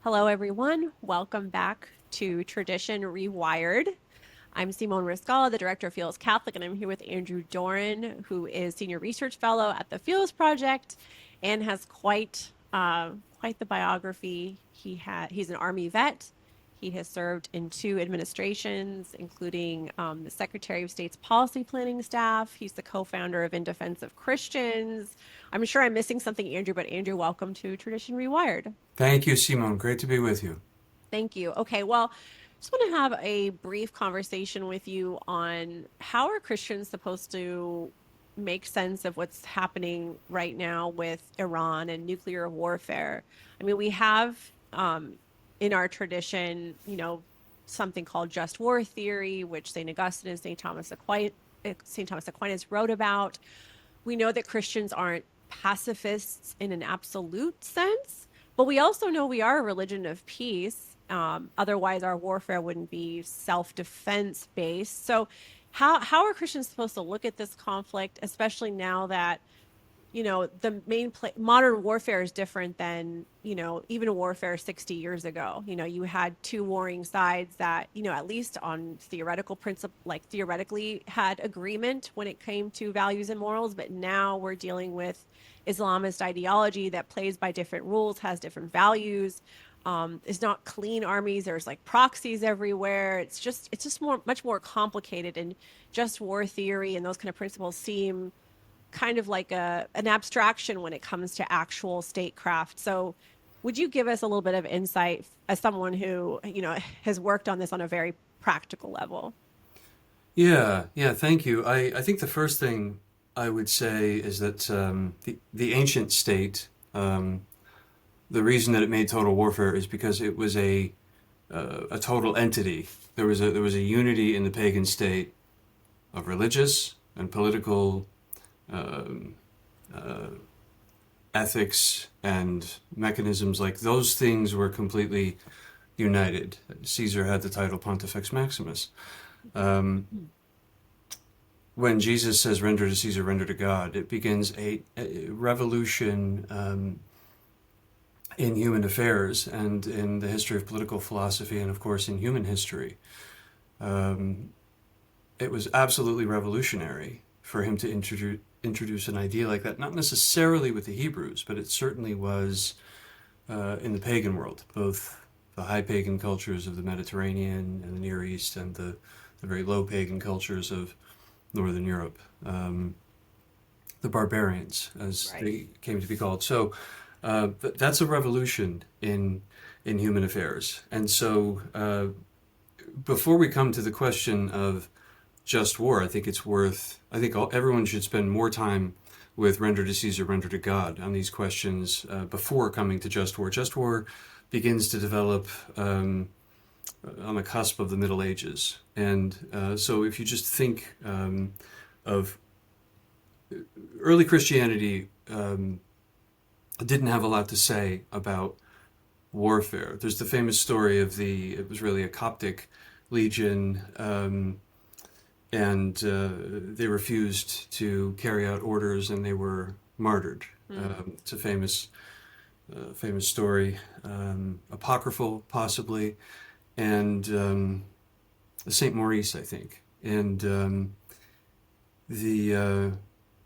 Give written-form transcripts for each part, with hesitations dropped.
Hello, everyone. Welcome back to Tradition Rewired. I'm Simone Rizkallah, the Director of Fields Catholic, and I'm here with Andrew Doran, who is Senior Research Fellow at the Fields Project and has quite the biography. He's an Army vet. He has served in two administrations, including the Secretary of State's policy planning staff. He's the co-founder of In Defense of Christians. I'm sure I'm missing something, Andrew, but Andrew, welcome to Tradition Rewired. Thank you, Simone. Great to be with you. Thank you. Okay, well, just want to have a brief conversation with you on how are Christians supposed to make sense of what's happening right now with Iran and nuclear warfare. I mean, we have in our tradition, something called just war theory, which St. Augustine and St. Thomas Aquinas wrote about. We know that Christians aren't pacifists in an absolute sense, but we also know we are a religion of peace. Otherwise, our warfare wouldn't be self-defense based. So, how are Christians supposed to look at this conflict, especially now that the modern warfare is different than even warfare 60 years ago. You had two warring sides that at least on theoretical principle, like theoretically, had agreement when it came to values and morals, but now we're dealing with Islamist ideology that plays by different rules, has different values. Is not clean armies. There's like proxies everywhere. It's just much more complicated, and just war theory and those kind of principles seem kind of like an abstraction when it comes to actual statecraft. So would you give us a little bit of insight as someone who, has worked on this on a very practical level? Yeah, thank you. I think the first thing I would say is that the ancient state, the reason that it made total warfare is because it was a total entity. There was a unity in the pagan state of religious and political um, uh, ethics and mechanisms. Like those things were completely united. Caesar had the title Pontifex Maximus. Um, when Jesus says, "Render to Caesar, render to God," it begins a revolution in human affairs and in the history of political philosophy, and of course in human history. Um, it was absolutely revolutionary for him to introduce an idea like that. Not necessarily with the Hebrews, but it certainly was in the pagan world, both the high pagan cultures of the Mediterranean and the Near East, and the very low pagan cultures of Northern Europe, the barbarians, as Right. they came to be called. So that's a revolution in human affairs. And so before we come to the question of just war, I think it's worth. I think everyone should spend more time with render to Caesar, render to God on these questions before coming to just war. Just war begins to develop on the cusp of the Middle Ages, and so if you just think of early Christianity, didn't have a lot to say about warfare. There's the famous story of it was really a Coptic legion, and they refused to carry out orders and they were martyred. Mm. It's a famous story, apocryphal possibly, and Saint Maurice, I think. And the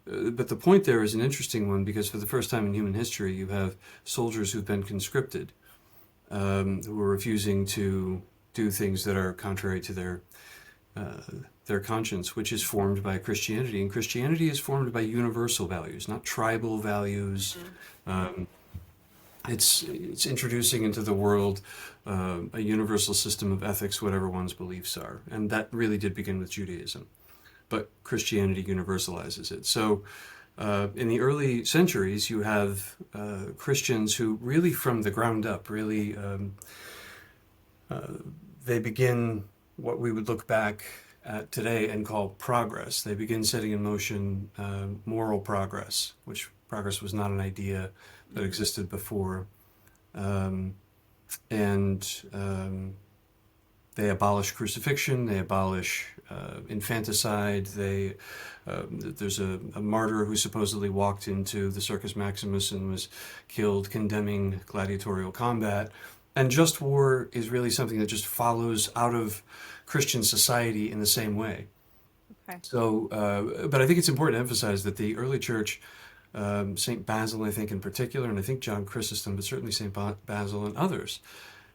but the point there is an interesting one because for the first time in human history, you have soldiers who've been conscripted, who are refusing to do things that are contrary to uh, their conscience, which is formed by Christianity. And Christianity is formed by universal values, not tribal values. Mm. Um, it's introducing into the world a universal system of ethics, whatever one's beliefs are, and that really did begin with Judaism, but Christianity universalizes it. So, in the early centuries, you have Christians who really, from the ground up, really uh, they begin what we would look back at today and call progress. They begin setting in motion moral progress, which progress was not an idea that Mm. existed before. Um, and they abolish crucifixion, they abolish infanticide. There's a martyr who supposedly walked into the Circus Maximus and was killed, condemning gladiatorial combat. And just war is really something that just follows out of Christian society in the same way. Okay. So, but I think it's important to emphasize that the early church, St. Basil, I think in particular, and I think John Chrysostom, but certainly St. Basil and others,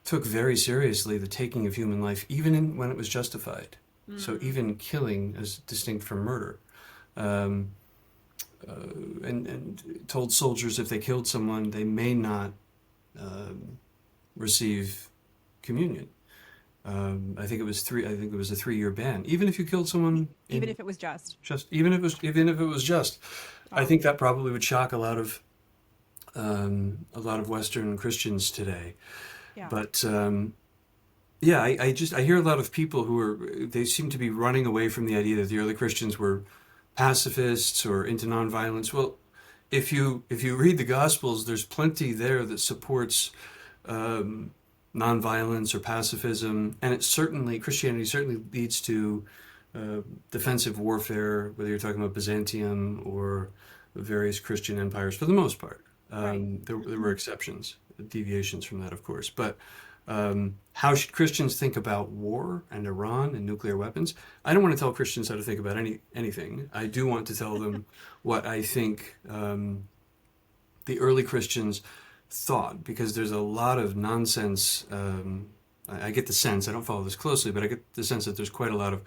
took very seriously the taking of human life, even when it was justified. So Mm, even killing as distinct from murder. Um, and told soldiers if they killed someone, they may not receive communion. I think it was three. I think it was a 3-year ban. Even if you killed someone even in if it was just. just, even if it was just, I Wow. think that probably would shock a lot of Western Christians today. Yeah. But yeah, I hear a lot of people they seem to be running away from the idea that the early Christians were pacifists or into nonviolence. Well, if you read the Gospels, there's plenty there that supports um, nonviolence or pacifism, and Christianity certainly leads to uh, defensive warfare, whether you're talking about Byzantium or various Christian empires, for the most part. Right. There were exceptions, deviations from that, of course, but how should Christians think about war and Iran and nuclear weapons? I don't want to tell Christians how to think about anything. I do want to tell them what I think the early Christians thought, because there's a lot of nonsense. I get the sense, I don't follow this closely, but I get the sense that there's quite a lot of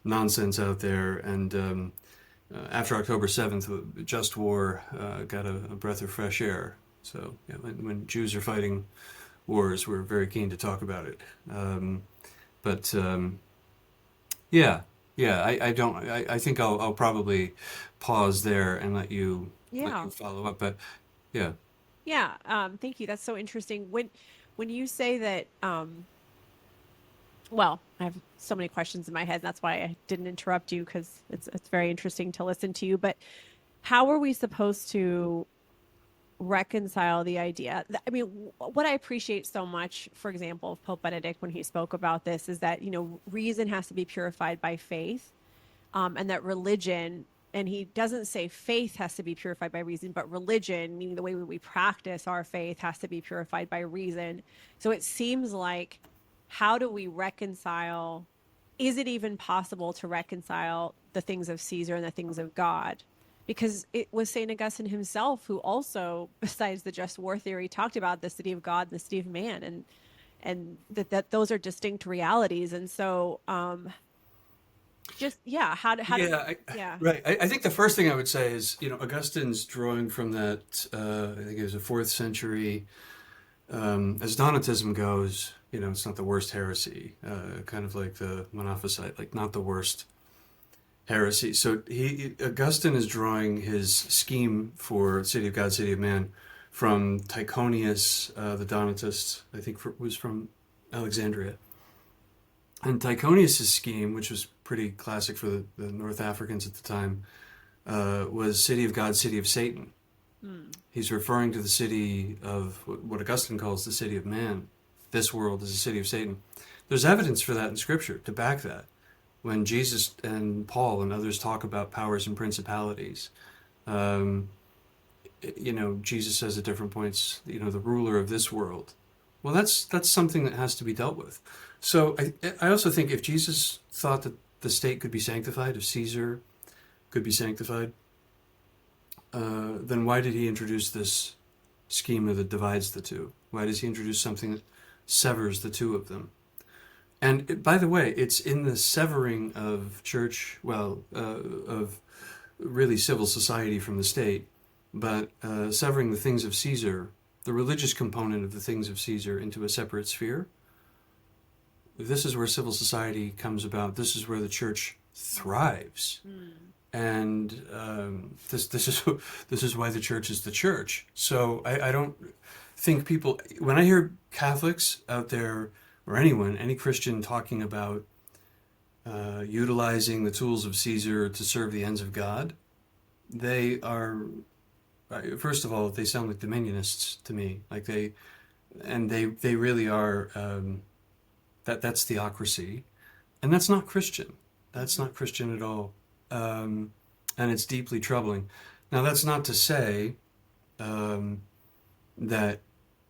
nonsense out there. And after October 7th, just war got a breath of fresh air. So yeah, when Jews are fighting wars, we're very keen to talk about it. But yeah, yeah, I don't. I think I'll probably pause there and let you Yeah. follow up. But yeah, Yeah. Thank you. That's so interesting. When you say that, well, I have so many questions in my head. And that's why I didn't interrupt you because it's very interesting to listen to you. But how are we supposed to reconcile the idea? I mean, what I appreciate so much, for example, of Pope Benedict when he spoke about this, is that reason has to be purified by faith, and that religion. And he doesn't say faith has to be purified by reason, but religion, meaning the way we practice our faith, has to be purified by reason. So it seems like, how do we reconcile? Is it even possible to reconcile the things of Caesar and the things of God? Because it was St. Augustine himself who also, besides the just war theory, talked about the city of God and the city of man, and that those are distinct realities. And so, just yeah, how do yeah, yeah. right. I think the first thing I would say is, Augustine's drawing from that. I think it was a fourth century. As Donatism goes, it's not the worst heresy. Kind of like the Monophysite, like not the worst heresy. So Augustine is drawing his scheme for City of God, City of Man from Tychonius, the Donatist. I think was from Alexandria. And Tychonius' scheme, which was pretty classic for the North Africans at the time, was City of God, City of Satan. Hmm. He's referring to the city of what Augustine calls the city of man. This world is a city of Satan. There's evidence for that in Scripture to back that. When Jesus and Paul and others talk about powers and principalities, um, Jesus says at different points, the ruler of this world. Well, that's something that has to be dealt with. So I also think if Jesus thought that the state could be sanctified, if Caesar could be sanctified, then why did he introduce this schema that divides the two? Why does he introduce something that severs the two of them? And by the way, it's in the severing of of really civil society from the state, but severing the things of Caesar, the religious component of the things of Caesar, into a separate sphere. This is where civil society comes about. This is where the church thrives. Hmm. And this is why the church is the church. So I don't think people, when I hear Catholics out there or any Christian talking about utilizing the tools of Caesar to serve the ends of God, they are, first of all, they sound like dominionists to me. Like they really are. That's theocracy, and that's not Christian. That's not Christian at all, and it's deeply troubling. Now, that's not to say that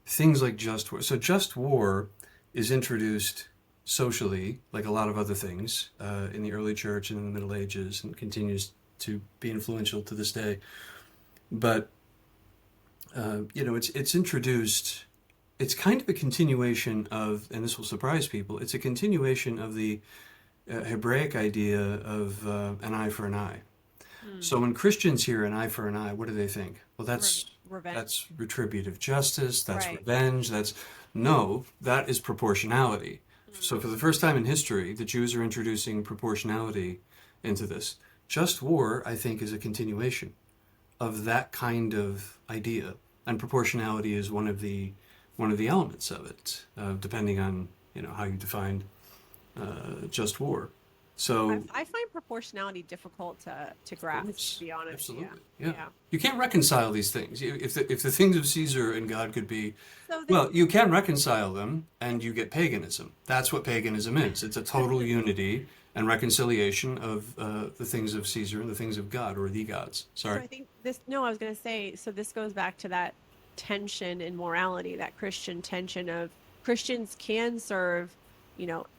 things like just war. So just war is introduced socially, like a lot of other things, in the early church and in the Middle Ages, and continues to be influential to this day. But it's introduced. It's kind of a continuation of, and this will surprise people. It's a continuation of the Hebraic idea of an eye for an eye. Hmm. So when Christians hear an eye for an eye, what do they think? Well, Revenge. that's retributive justice, that's Right. revenge, that's no, that is proportionality. So Hmm. for the first time in history, the Jews are introducing proportionality into this. Just war, I think, is a continuation of that kind of idea, and proportionality is one of the elements of it, depending on how you define just war. So I find proportionality difficult to of grasp, to course, be honest. Yeah. absolutely, yeah. Yeah. You can't reconcile these things. If the things of Caesar and God could be, So then, well, you can reconcile them, and you get paganism. That's what paganism is. It's a total unity and reconciliation of the things of Caesar and the things of God, or the gods. so Sorry. I think this, no, I was going to say, so this goes back to that tension in morality, that Christian tension of Christians can serve,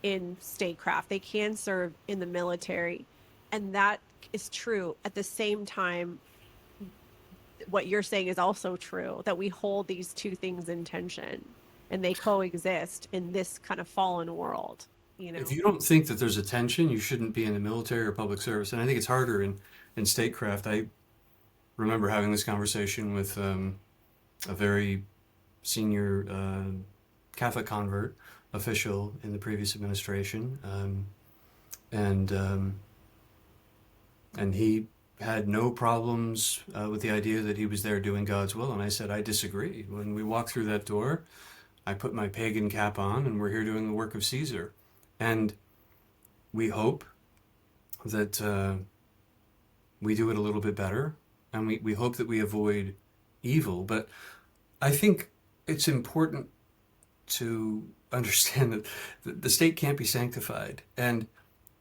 in statecraft, they can serve in the military. And that is true. At the same time, what you're saying is also true, that we hold these two things in tension and they coexist in this kind of fallen world, you If know? you don't think that there's a tension, you shouldn't be in the military or public service. And I think it's harder in statecraft. I remember having this conversation with a very senior Catholic convert official in the previous administration, and and he had no problems with the idea that he was there doing God's will. And I said, I disagree. When we walk through that door, I put my pagan cap on, and we're here doing the work of Caesar. And we hope that we do it a little bit better, and we hope that we avoid evil. But I think it's important to understand that the state can't be sanctified. And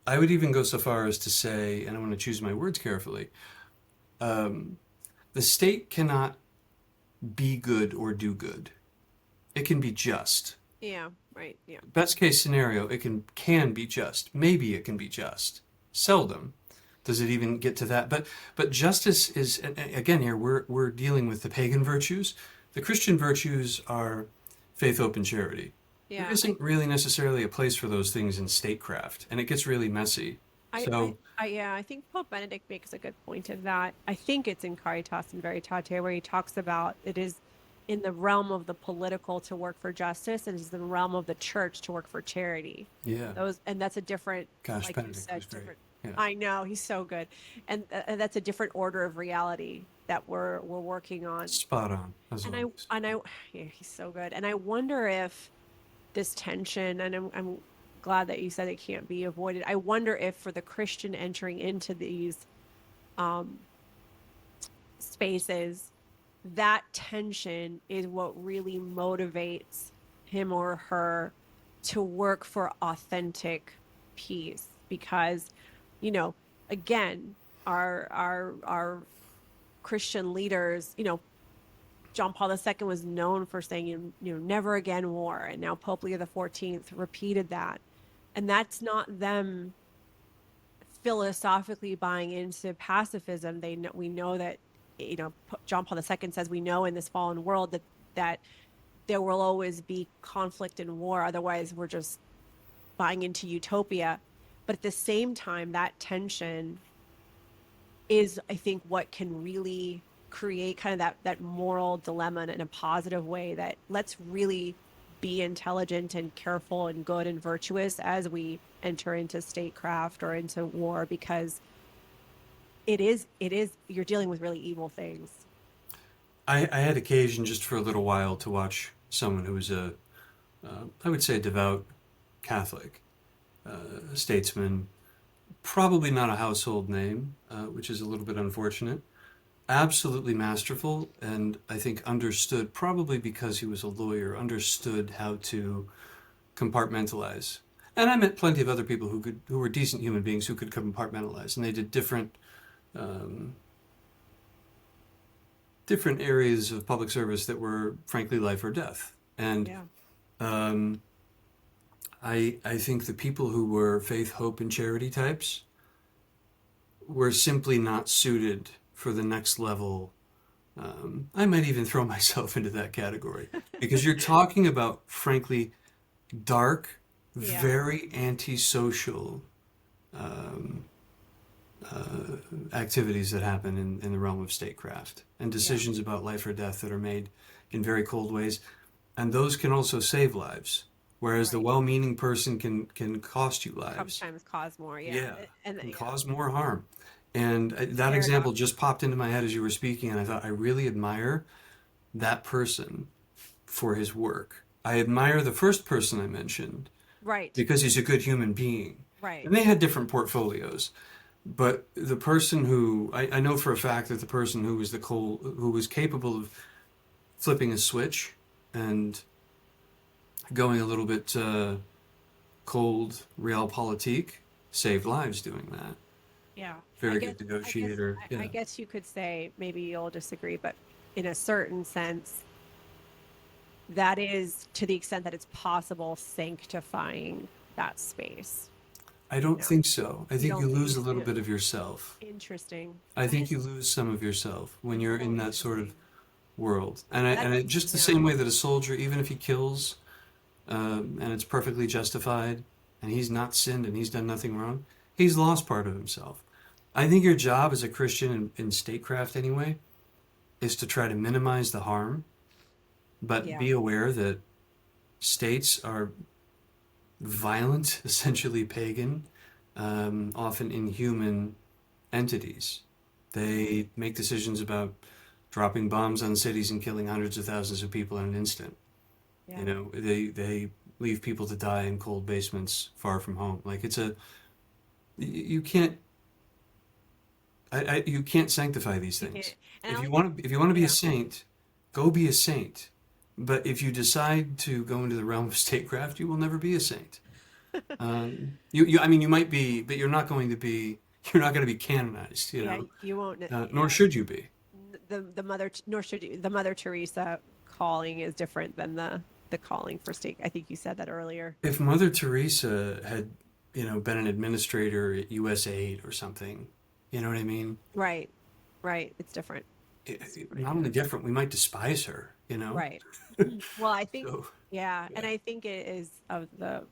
I would even go so far as to say, and I want to choose my words carefully, um, the state cannot be good or do good. It can be just. Yeah, right. Yeah. Best case scenario, it can be just. Maybe it can be just. Seldom does it even get to that. But justice is, again, here we're dealing with the pagan virtues. The Christian virtues are faith, hope, and charity. There Yeah. isn't really necessarily a place for those things in statecraft, and it gets really messy. So Yeah, I think Pope Benedict makes a good point in that. I think it's in Caritas and Veritate where he talks about it is in the realm of the political to work for justice, and it's in the realm of the church to work for charity. yeah, And that's a different, gosh, like you Benedict was said, great. different. Yeah, I know he's so good, and that's a different order of reality that we're working on. spot on as And always. yeah, he's so good. And I wonder if this tension, and I'm glad that you said it can't be avoided. I wonder if for the Christian entering into these um, spaces, that tension is what really motivates him or her to work for authentic peace. Because, you know, again, our Christian leaders, John Paul II was known for saying, never again war. And now Pope Leo XIV repeated that. And that's not them philosophically buying into pacifism. We know that, John Paul II says we know in this fallen world that there will always be conflict and war. Otherwise, we're just buying into utopia. But at the same time, that tension is, I think, what can really create kind of that moral dilemma in a positive way, that let's really be intelligent and careful and good and virtuous as we enter into statecraft or into war, because it is you're dealing with really evil things. I had occasion just for a little while to watch someone who was I would say, a devout Catholic statesman, probably not a household name, which is a little bit unfortunate. Absolutely masterful, and I think understood, probably because he was a lawyer, understood how to compartmentalize. And I met plenty of other people who were decent human beings who could compartmentalize, and they did um, different areas of public service that were frankly life or death. And Yeah. um, I think the people who were faith, hope, and charity types were simply not suited for the next level. I might even throw myself into that category because you're talking about, frankly, dark, Yeah. very antisocial um, activities that happen in the realm of statecraft and Yeah. decisions about life or death that are made in very cold ways. And those can also save lives, whereas the Right. well-meaning person can cost you lives. Sometimes cause more. Yeah. Yeah, And can yeah, cause more harm. And it's that example paradox. just popped into my head as you were speaking, and I thought I really admire that person for his work. I admire the first person I mentioned Right. because he's a good human being. Right. And they had different portfolios. But the person who I know for a fact that the person who was capable of flipping a switch and going a little bit cold realpolitik saved lives doing that. Yeah. I Very guess good I guess negotiator. I Yeah. guess you could say, maybe you'll disagree, but in a certain sense, that is, to the extent that it's possible, sanctifying that space. I You don't know, think so. I you think you don't think lose a it's little bit of yourself. interesting. I That think is you lose some of yourself when that's you're so in that sort of interesting. world. That's Just the yeah. same way that a soldier, even if he kills, and it's perfectly justified, and he's not sinned and he's done nothing wrong, he's lost part of himself. I think your job as a Christian in statecraft anyway is to try to minimize the harm, but Yeah. be aware that states are violent, essentially pagan, often inhuman entities. Mhm. They make decisions about dropping bombs on cities and killing hundreds of thousands of people in an instant. You Yeah. know, they leave people to die in cold basements far from home. Like it's a you can't you can't sanctify these You can't, things. and I like If you want to be a yeah. saint, go be a saint. But if you decide to go into the realm of statecraft, you will never be a saint. I mean, you might be, but you're not going to be. You're not going to be canonized. You Yeah, know, you won't nor yeah. should you be. The mother nor should you, the Mother Teresa calling is different than the calling for state. I think you said that earlier. If Mother Teresa had, been an administrator at USAID or something, you know what I mean? Right. Right. It's different. It's different. Not only different, we might despise her. You know. Right. Well, I think, So yeah, and yeah, I think it is of the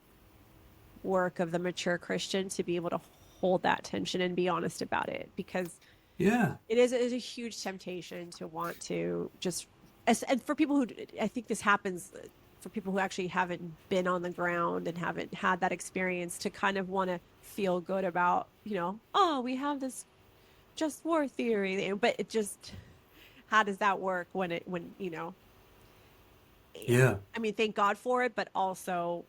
work of the mature Christian to be able to hold that tension and be honest about it, because yeah, it is a huge temptation to want to just, and for people who, I think this happens for people who actually haven't been on the ground and haven't had that experience, to kind of want to feel good about, oh, we have this just war theory, but it just, how does that work when yeah, I mean, thank God for it, but also,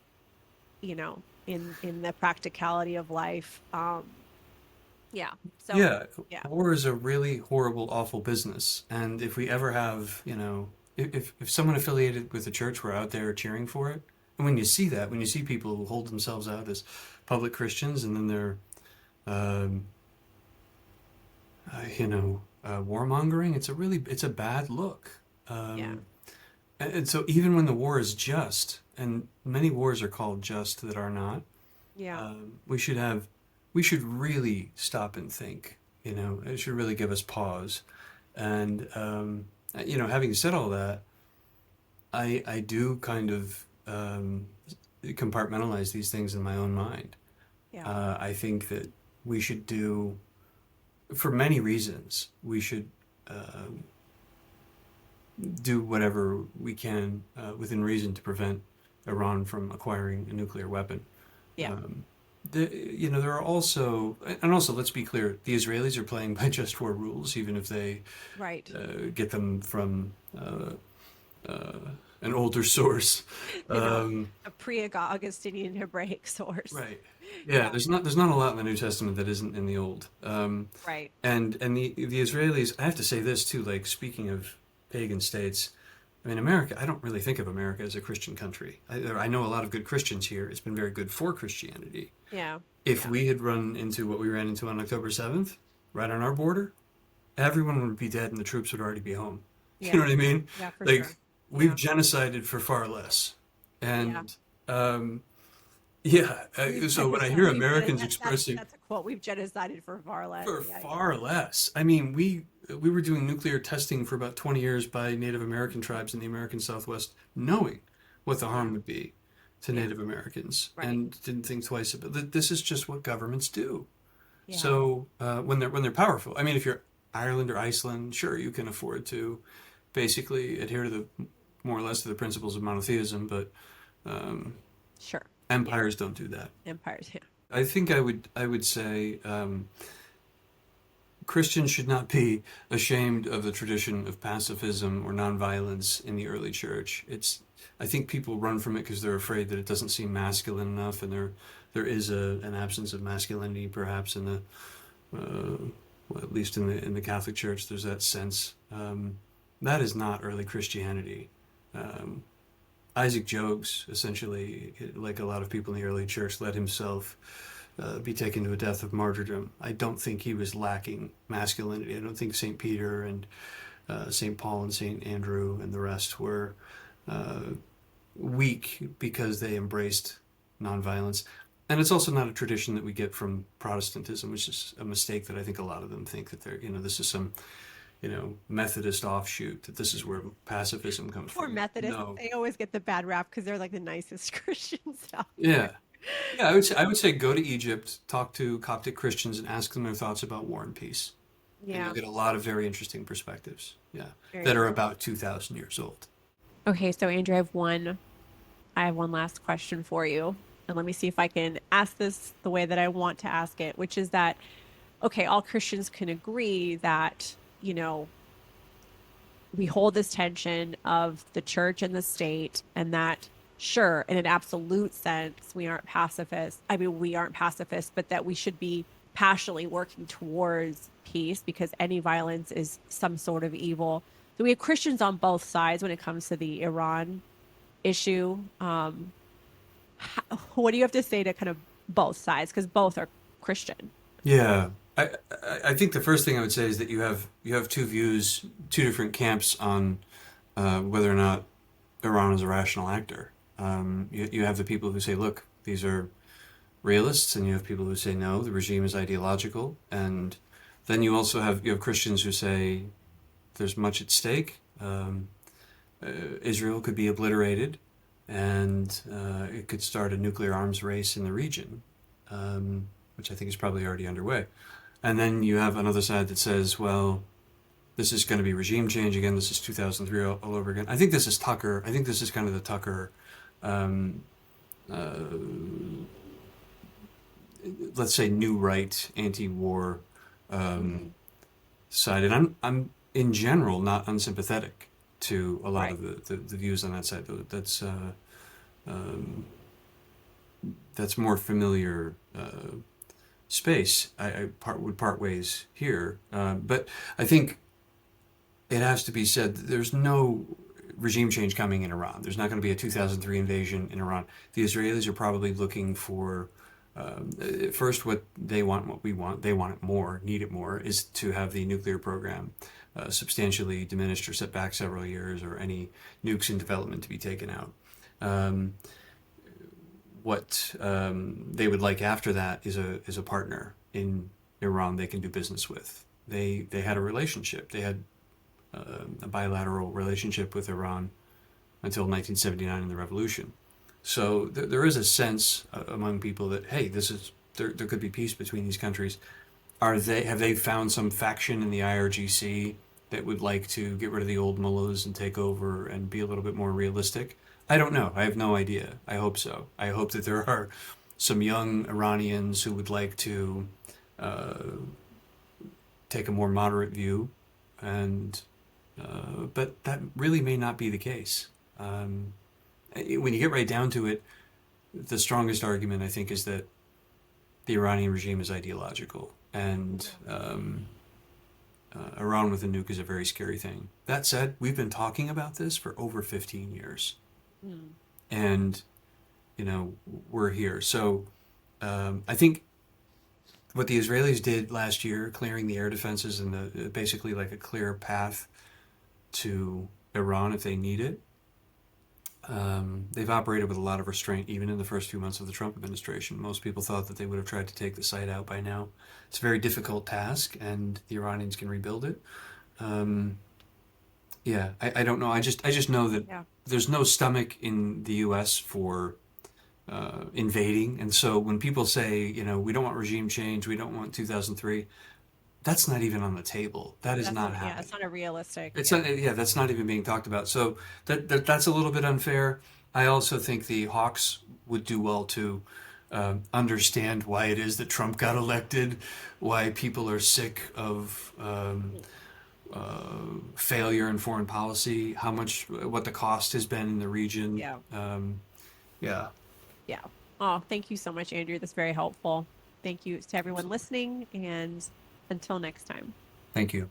in the practicality of life. Yeah. So, yeah. yeah. War is a really horrible, awful business, and if we ever have, if someone affiliated with the church were out there cheering for it, and when you see that, when you see people who hold themselves out as public Christians and then they're, um, warmongering, it's a bad look. Yeah. And so even when the war is just, and many wars are called just that are not, Yeah. we should we should really stop and think. It should really give us pause. And having said all that, I do kind of compartmentalize these things in my own mind. Yeah. I think that we should do, for many reasons, we should do whatever we can within reason to prevent Iran from acquiring a nuclear weapon. Yeah. Um, there are also, and also, let's be clear, the Israelis are playing by just war rules, even if they Right. get them from uh, an older source. In Um, a pre-Augustinian Hebraic source. right. Yeah, Yeah. there's not a lot in the New Testament that isn't in the Old. Right. And the Israelis, I have to say this too, like speaking of pagan states, I mean, America, I don't really think of America as a Christian country. I know a lot of good Christians here. It's been very good for Christianity. Yeah. If Yeah. we had run into what we ran into on October 7th, right on our border, everyone would be dead and the troops would already be home. You know Yeah. what I mean? Yeah, for Like, sure. we've Yeah. genocided for far less. Yeah. And yeah, We've so when I hear we've Americans expressing that's a quote. We've genocided for far less. for Yeah. far less, I mean, we were doing nuclear testing for about 20 years by Native American tribes in the American Southwest, knowing what the harm Yeah. would be to Yeah. Native Americans, Right. and didn't think twice about it. This is just what governments do. Yeah. So when they're powerful, I mean, if you're Ireland or Iceland, sure, you can afford to basically adhere to the more or less to the principles of monotheism, but um, Sure. Yeah. empires don't do that. Empires. Yeah. I think I would say Christians should not be ashamed of the tradition of pacifism or nonviolence in the early church. I think people run from it because they're afraid that it doesn't seem masculine enough, and there is an absence of masculinity perhaps in the well, at least in the Catholic Church. There's that sense. That is not early Christianity. Um, Isaac Jogues, essentially, like a lot of people in the early church, let himself be taken to a death of martyrdom. I don't think he was lacking masculinity. I don't think St. Peter and St. Paul and St. Andrew and the rest were uh, weak because they embraced nonviolence. And it's also not a tradition that we get from Protestantism, which is a mistake that I think a lot of them think that this is some, Methodist offshoot, that this is where pacifism comes Poor from. Methodists. No. They always get the bad rap because they're like the nicest Christians out there. Yeah. Yeah, I would say go to Egypt, talk to Coptic Christians, and ask them their thoughts about war and peace, and you'll Yeah. get a lot of very interesting perspectives. Yeah, Very that are cool. about 2,000 years old. Okay, so Andrew, I have one last question for you. And let me see if I can ask this the way that I want to ask it, which is that, okay, all Christians can agree that, you know, we hold this tension of the church and the state, and that, sure, in an absolute sense, we aren't pacifists. I mean, we aren't pacifists, but that we should be passionately working towards peace because any violence is some sort of evil. So we have Christians on both sides when it comes to the Iran issue. What do you have to say to kind of both sides? Because both are Christian. Yeah, I think the first thing I would say is that you have two views, two different camps on whether or not Iran is a rational actor. You have the people who say, look, these are realists, and you have people who say, no, the regime is ideological, and then you have Christians who say there's much at stake. Israel could be obliterated, and it could start a nuclear arms race in the region, which I think is probably already underway. And then you have another side that says, well, this is going to be regime change again. This is 2003 all over again. I think this is Tucker. I think this is kind of the Tucker, um, uh, let's say, new right, anti-war um, Mhm. side. And I'm in general not unsympathetic to a lot Right. of the views on that side. Um, that's more familiar space. Would part ways here, but I think it has to be said that there's no regime change coming in Iran. There's not going to be a 2003 invasion in Iran. The Israelis are probably looking for first what they want, what we want. They want it more, need it more, is to have the nuclear program substantially diminished or set back several years, or any nukes in development to be taken out. Um, what they would like after that is a partner in Iran they can do business with. They had a relationship. They had a bilateral relationship with Iran until 1979 in the revolution. So there is a sense among people that, hey, there could be peace between these countries. Have they found some faction in the IRGC that would like to get rid of the old mullahs and take over and be a little bit more realistic? I don't know. I have no idea. I hope so. I hope that there are some young Iranians who would like to uh, take a more moderate view, and but that really may not be the case. Um, when you get right down to it, the strongest argument I think is that the Iranian regime is ideological, and Iran with a nuke is a very scary thing. That said, we've been talking about this for over 15 years, Mm. and we're here. So I think what the Israelis did last year, clearing the air defenses and basically like a clear path to Iran if they need it, They've operated with a lot of restraint, even in the first few months of the Trump administration. Most people thought that they would have tried to take the site out by now. It's a very difficult task, and the Iranians can rebuild it. Um, yeah, I don't know. I just know that Yeah. there's no stomach in the U.S. for invading, and so when people say, we don't want regime change, we don't want 2003, that's not even on the table. That is That's not not, yeah, it's happening. not a realistic. It's Yeah. not, yeah, that's not even being talked about. So that's a little bit unfair. I also think the Hawks would do well to understand why it is that Trump got elected, why people are sick of failure in foreign policy, what the cost has been in the region. Yeah. Yeah, Yeah. Oh, thank you so much, Andrew. That's very helpful. Thank you to everyone listening, and until next time. thank you.